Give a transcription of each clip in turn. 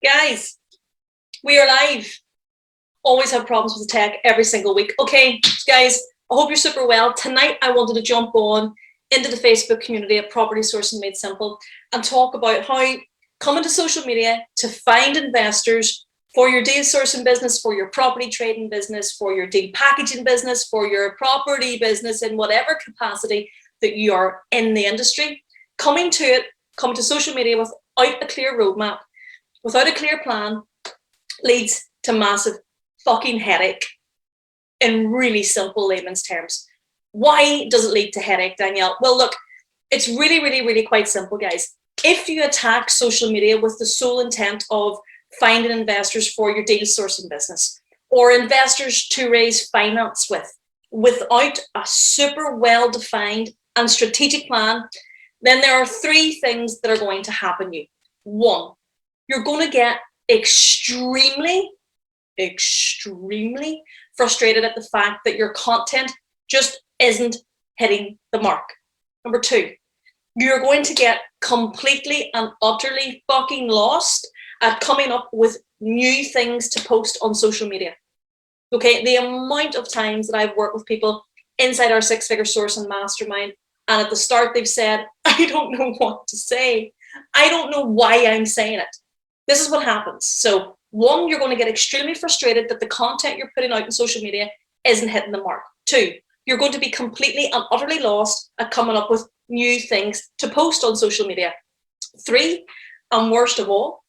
Guys, we are live. Always have problems with the tech every single week. Okay, guys, I hope you're super well. Tonight, I wanted to jump on into the Facebook community at Property Sourcing Made Simple and talk about how coming to social media to find investors for your deal sourcing business, for your property trading business, for your deal packaging business, for your property business in whatever capacity that you are in the industry. Coming to social media without a clear roadmap, without a clear plan, leads to massive fucking headache in really simple layman's terms. Why does it lead to headache, Danielle? Well, look, it's really quite simple, guys. If you attack social media with the sole intent of finding investors for your deal sourcing business or investors to raise finance with, without a super well-defined and strategic plan, then there are three things that are going to happen to you. One, you're going to get extremely frustrated at the fact that your content just isn't hitting the mark. Number two, you're going to get completely and utterly fucking lost at coming up with new things to post on social media. Okay, the amount of times that I've worked with people inside our six-figure sourcing mastermind, and at the start they've said, I don't know what to say. I don't know why I'm saying it. This is what happens. So one, you're going to get extremely frustrated that the content you're putting out in social media isn't hitting the mark. Two, you're going to be completely and utterly lost at coming up with new things to post on social media. Three, and worst of all,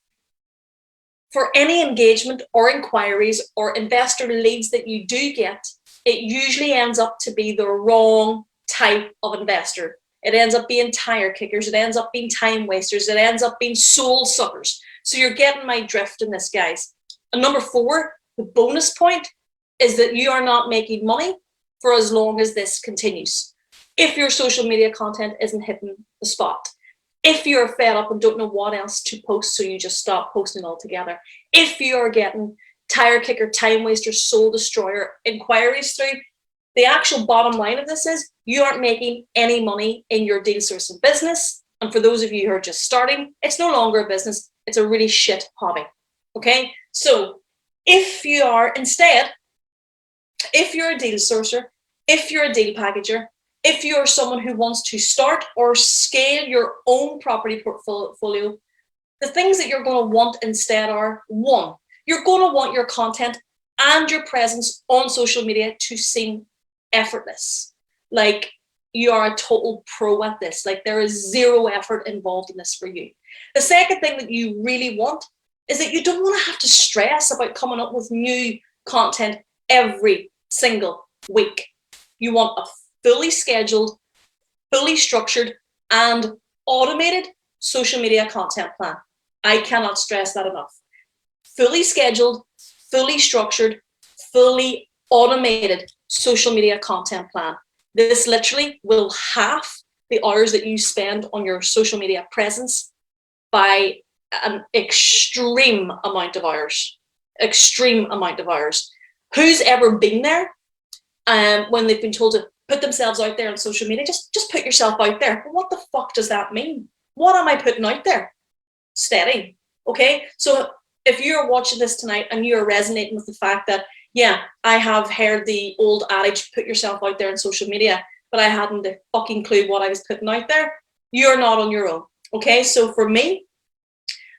for any engagement or inquiries or investor leads that you do get, it usually ends up to be the wrong type of investor. It ends up being tire kickers. It ends up being time wasters. It ends up being soul suckers. So you're getting my drift in this, guys. And number four, the bonus point is that you are not making money for as long as this continues. If your social media content isn't hitting the spot, if you're fed up and don't know what else to post, so you just stop posting altogether, if you're getting tire kicker, time waster, soul destroyer inquiries through, the actual bottom line of this is you aren't making any money in your deal sourcing business. And for those of you who are just starting, it's no longer a business. It's a really shit hobby. Okay. So if you are instead, if you're a deal sourcer, if you're a deal packager, if you're someone who wants to start or scale your own property portfolio, the things that you're going to want instead are, one, you're going to want your content and your presence on social media to seem effortless. Like you are a total pro at this. Like there is zero effort involved in this for you. The second thing that you really want is that you don't want to have to stress about coming up with new content every single week. You want a fully scheduled, fully structured, and automated social media content plan. I cannot stress that enough. Fully scheduled, fully structured, fully automated social media content plan. This literally will half the hours that you spend on your social media presence by an extreme amount of hours. Extreme amount of hours. Who's ever been there when they've been told to put themselves out there on social media? Just put yourself out there. What the fuck does that mean? What am I putting out there? Steady. Okay, so if you're watching this tonight and you're resonating with the fact that, yeah, I have heard the old adage, put yourself out there on social media, but I hadn't a fucking clue what I was putting out there, you're not on your own. Okay, so for me,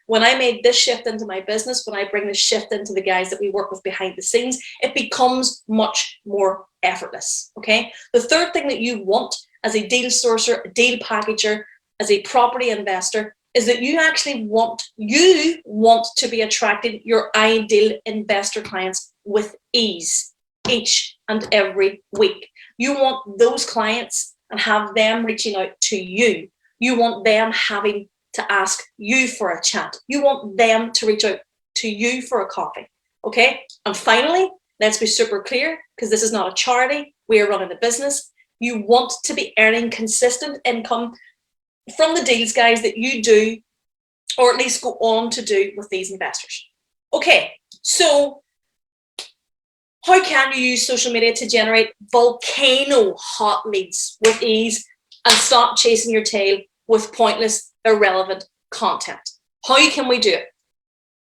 when I made this shift into my business, when I bring this shift into the guys that we work with behind the scenes, it becomes much more effortless. Okay, the third thing that you want as a deal sourcer, a deal packager, as a property investor, is that you actually want to be attracting your ideal investor clients with ease each and every week. You want those clients and have them reaching out to you. You want them having to ask you for a chat. You want them to reach out to you for a coffee. Okay. And finally, let's be super clear, because this is not a charity. We are running a business. You want to be earning consistent income from the deals, guys, that you do, or at least go on to do with these investors. Okay, so how can you use social media to generate volcano hot leads with ease and stop chasing your tail with pointless, irrelevant content? How can we do it?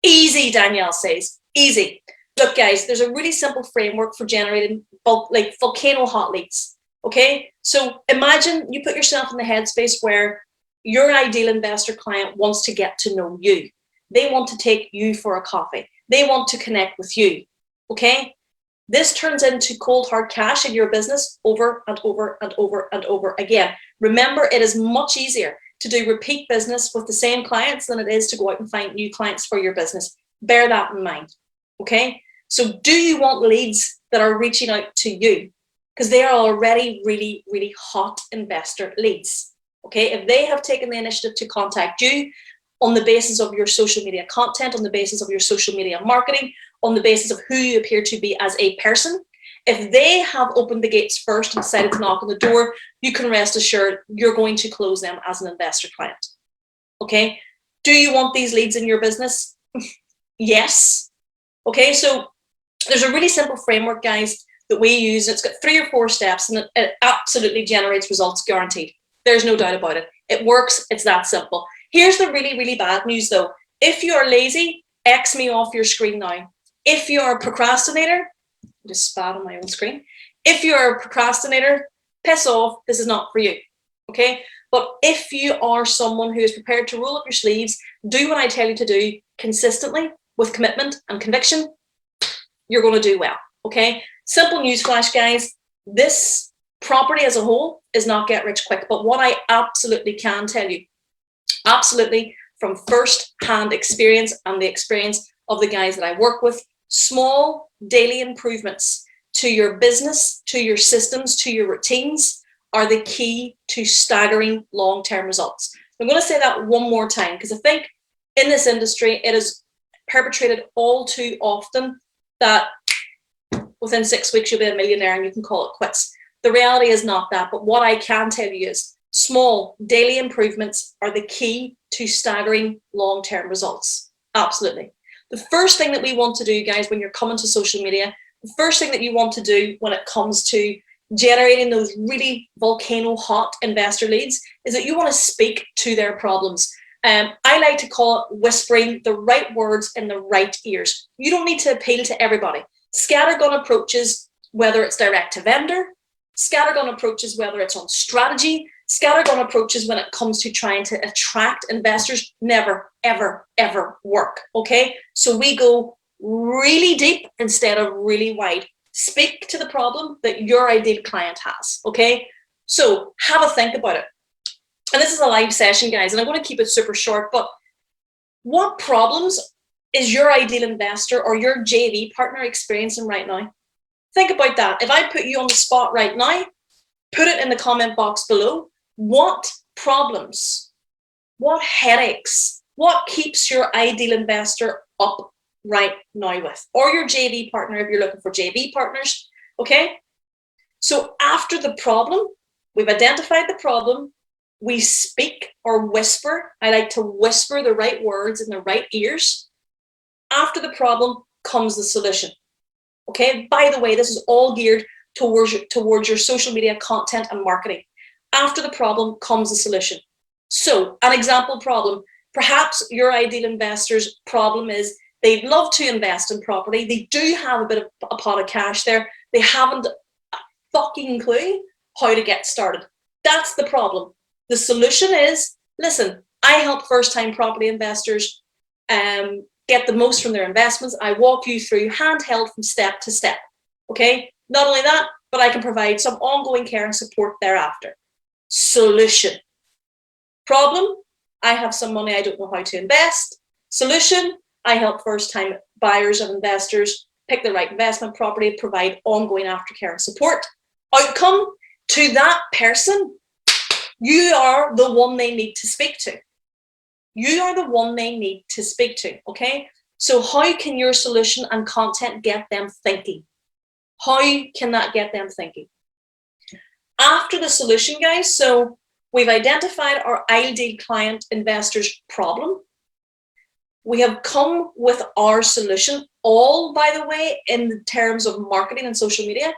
Easy, Danielle says. Easy. Look, guys, there's a really simple framework for generating like volcano hot leads. Okay, so imagine you put yourself in the headspace where your ideal investor client wants to get to know you. They want to take you for a coffee. They want to connect with you. Okay, this turns into cold hard cash in your business over and over and over and over again. Remember, it is much easier to do repeat business with the same clients than it is to go out and find new clients for your business. Bear that in mind. Okay, so do you want leads that are reaching out to you? Because they are already really, really hot investor leads. Okay, if they have taken the initiative to contact you on the basis of your social media content, on the basis of your social media marketing, on the basis of who you appear to be as a person, if they have opened the gates first and decided to knock on the door, you can rest assured you're going to close them as an investor client. Okay, do you want these leads in your business? Yes. Okay, so there's a really simple framework, guys, that we use. It's got 3 or 4 steps, and it absolutely generates results, guaranteed. There's no doubt about it. It works. It's that simple. Here's the really, really bad news, though. If you are lazy, X me off your screen now. If you are a procrastinator, I just spat on my own screen. If you're a procrastinator, piss off. This is not for you. Okay? But if you are someone who is prepared to roll up your sleeves, do what I tell you to do consistently with commitment and conviction, you're going to do well. Okay? Simple newsflash, guys. This property as a whole is not get rich quick. But what I absolutely can tell you, absolutely from first-hand experience and the experience of the guys that I work with, small daily improvements to your business, to your systems, to your routines are the key to staggering long-term results. I'm going to say that one more time because I think in this industry it is perpetrated all too often that within 6 weeks you'll be a millionaire and you can call it quits. The reality is not that, but what I can tell you is small daily improvements are the key to staggering long-term results. Absolutely. The first thing that we want to do, guys, when you're coming to social media, the first thing that you want to do when it comes to generating those really volcano hot investor leads is that you want to speak to their problems. I like to call it whispering the right words in the right ears. You don't need to appeal to everybody. Scattergun approaches, whether it's direct to vendor, scattergun approaches, whether it's on strategy, scattergun approaches when it comes to trying to attract investors, never, ever, ever work. Okay, so we go really deep instead of really wide. Speak to the problem that your ideal client has. Okay, so have a think about it. And this is a live session, guys, and I'm going to keep it super short, but what problems is your ideal investor or your JV partner experiencing right now? Think about that. If I put you on the spot right now, put it in the comment box below. What problems, what headaches, what keeps your ideal investor up right now with? Or your JV partner if you're looking for JV partners, okay? So after the problem, we've identified the problem, we speak or whisper. I like to whisper the right words in the right ears. After the problem comes the solution. Okay, by the way, this is all geared towards your social media content and marketing. After the problem comes the solution. So an example problem, perhaps your ideal investor's problem is they'd love to invest in property. They do have a bit of a pot of cash there. They haven't a fucking clue how to get started. That's the problem. The solution is, listen, I help first-time property investors get the most from their investments. I walk you through handheld from step to step. Okay, not only that, but I can provide some ongoing care and support thereafter. Solution. Problem, I have some money I don't know how to invest. Solution, I help first-time buyers and investors pick the right investment property, provide ongoing aftercare and support. Outcome, to that person, you are the one they need to speak to. You are the one they need to speak to, okay? So how can your solution and content get them thinking? How can that get them thinking? After the solution, guys, so we've identified our ideal client investor's problem. We have come with our solution, all, by the way, in terms of marketing and social media.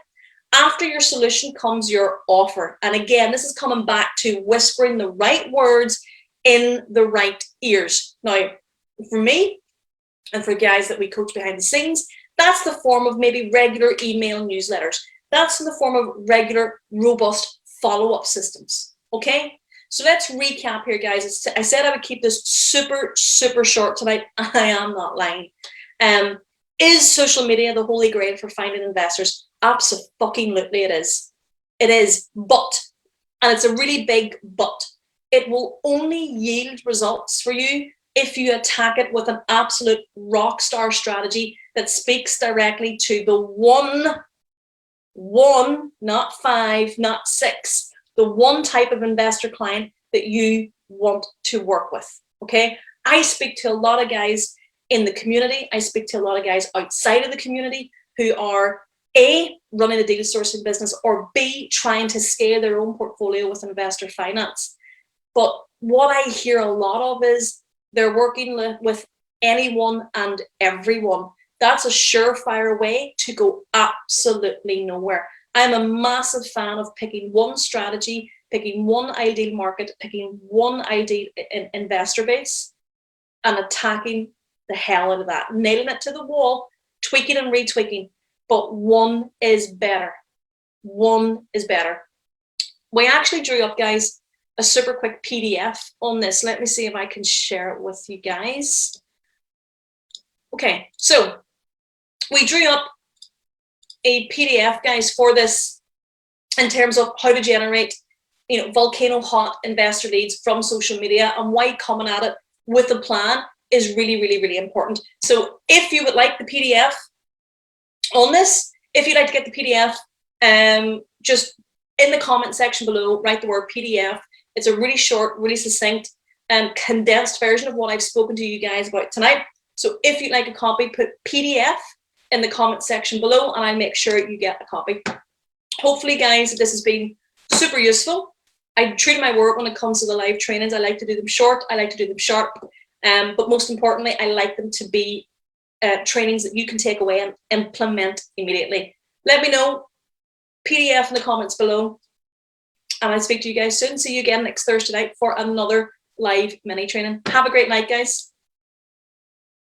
After your solution comes your offer. And again, this is coming back to whispering the right words in the right ears. Now, for me, And for guys that we coach behind the scenes, that's the form of maybe regular email newsletters. That's in the form of regular, robust follow-up systems. Okay? So let's recap here, guys. I said I would keep this super, super short tonight. I am not lying. Is social media the holy grail for finding investors? Absolutely it is. It is, but, and it's a really big but, it will only yield results for you if you attack it with an absolute rock star strategy that speaks directly to the one, not 5, not 6, the one type of investor client that you want to work with, okay? I speak to a lot of guys in the community. I speak to a lot of guys outside of the community who are A, running a deal sourcing business, or B, trying to scale their own portfolio with investor finance. But what I hear a lot of is they're working with anyone and everyone. That's a surefire way to go absolutely nowhere. I'm a massive fan of picking one strategy, picking one ideal market, picking one ideal investor base, and attacking the hell out of that, nailing it to the wall, tweaking and retweaking. But one is better. One is better. We actually drew up, guys, a super quick PDF on this. Let me see if I can share it with you guys. Okay, so we drew up a PDF, guys, for this in terms of how to generate, volcano hot investor leads from social media, and why coming at it with a plan is really, really, really important. So if you would like the PDF on this, if you'd like to get the PDF, just in the comment section below, write the word PDF. It's a really short, really succinct and condensed version of what I've spoken to you guys about tonight. So if you'd like a copy, put PDF in the comment section below and I'll make sure you get a copy. Hopefully, guys, this has been super useful. I treat my word when it comes to the live trainings. I like to do them short. I like to do them sharp. But most importantly, I like them to be trainings that you can take away and implement immediately. Let me know. PDF in the comments below. And I'll speak to you guys soon. See you again next Thursday night for another live mini training. Have a great night, guys.